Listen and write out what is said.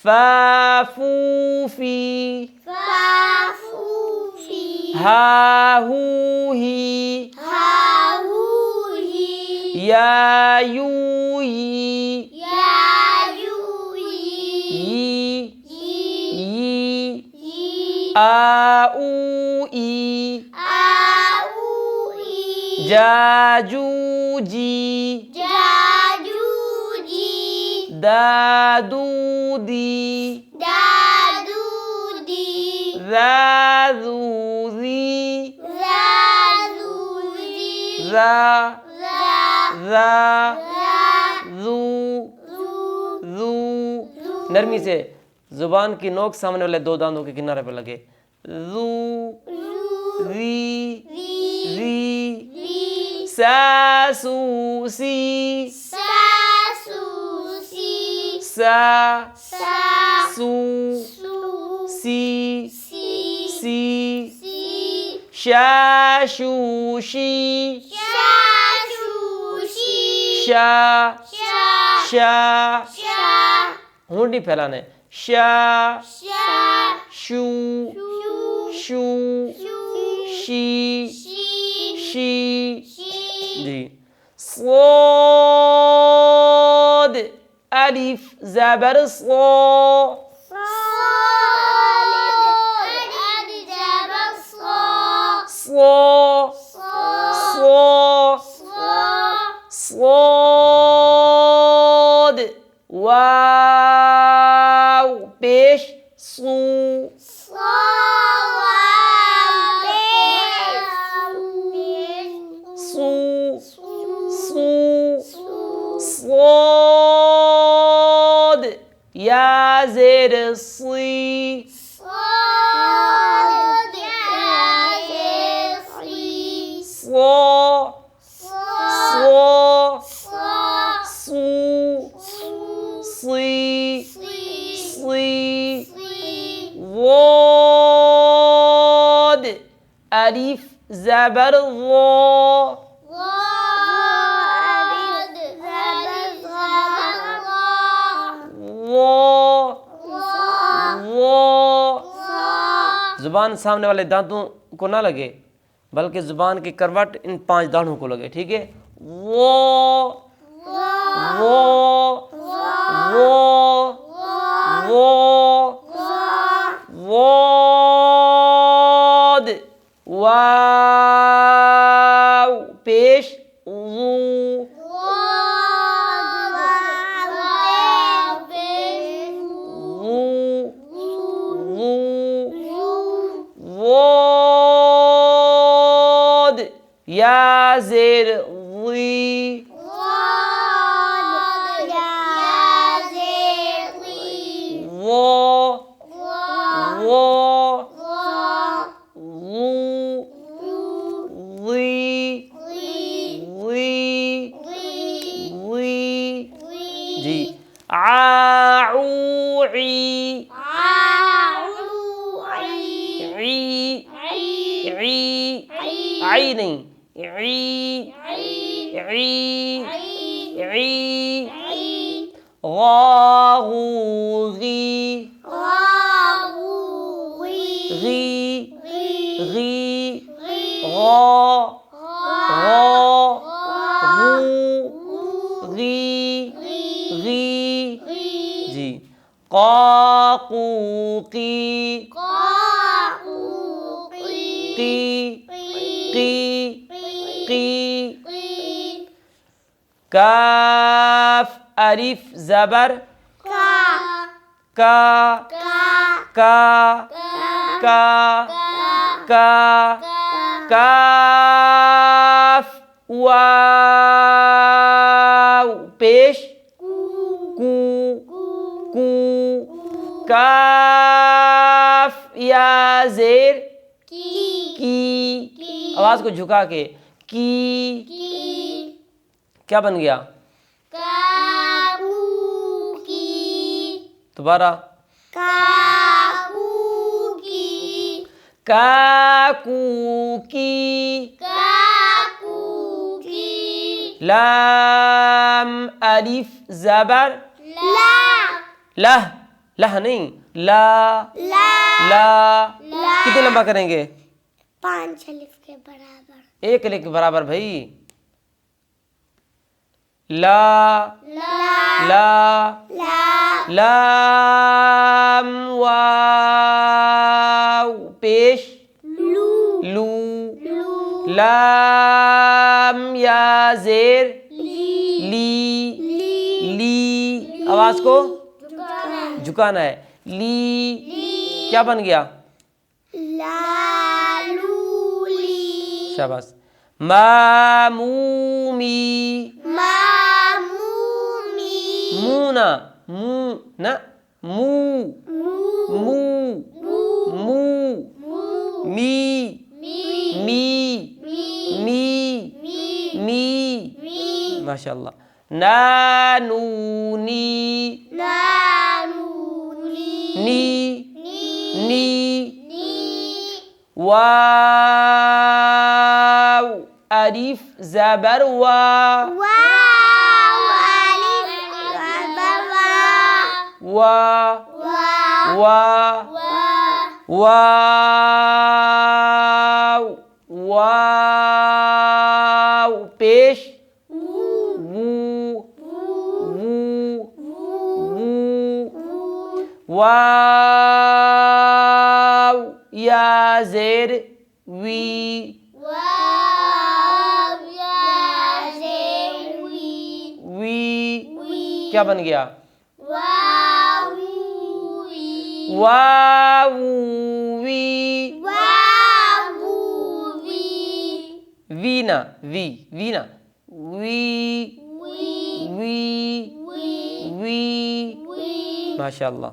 फाफूफी हाहूही यायूई आऊई जाजूजी दादूदी ज़ाज़ूज़ी zoo नरमी से जुबान की नोक सामने वाले दो दांतों के किनारे पर लगे। ज़ू ज़ी सासूसी सी शाशूशी शा होंठ नहीं फैलाने। शा शू शू शी जी। صاد अलिफ ज़बर صا صاد वाव पेश सू صاد या ज़ेर सी ज़ाद अलिफ ज़बर जुबान सामने वाले दांतों को ना लगे बल्कि जुबान की करवट इन 5 दाढ़ों को लगे। ठीक है। वाद वाव पेश वाद या ज़ेर जी। आऊई आई नहीं गाहूगी जी। क़ाक़ूक़ी काफ अलिफ ज़बर काफ वाव पेश कू काफ या ज़ेर की आवाज को झुका के की क्या बन गया? दोबारा काकूकी लाम अलिफ ज़बर लह लह नहीं, ला ला। कितने लंबा करेंगे? 5 अलिफ के बराबर। 1 अलिफ के बराबर भाई। ला ला लाम वाव पेश लू लाम या जेर ली ली। आवाज को झुकाना है। ली क्या बन गया? लालूली। शाबाश। मामूमी मामूमी। मूना मू ना मू मू मू मी मी मी मी माशाल्लाह। नानूनी नानूली। नी नी वाव अलिफ ज़बर वा वाव अलिफ ज़बर वा वा वाव वाव पेश वू वू वू वाव या जेर वी वाव या जेर वी। क्या बन गया? वावूवी। वावूवी वावूवी। वी ना वी ना वी वी वी माशाल्लाह।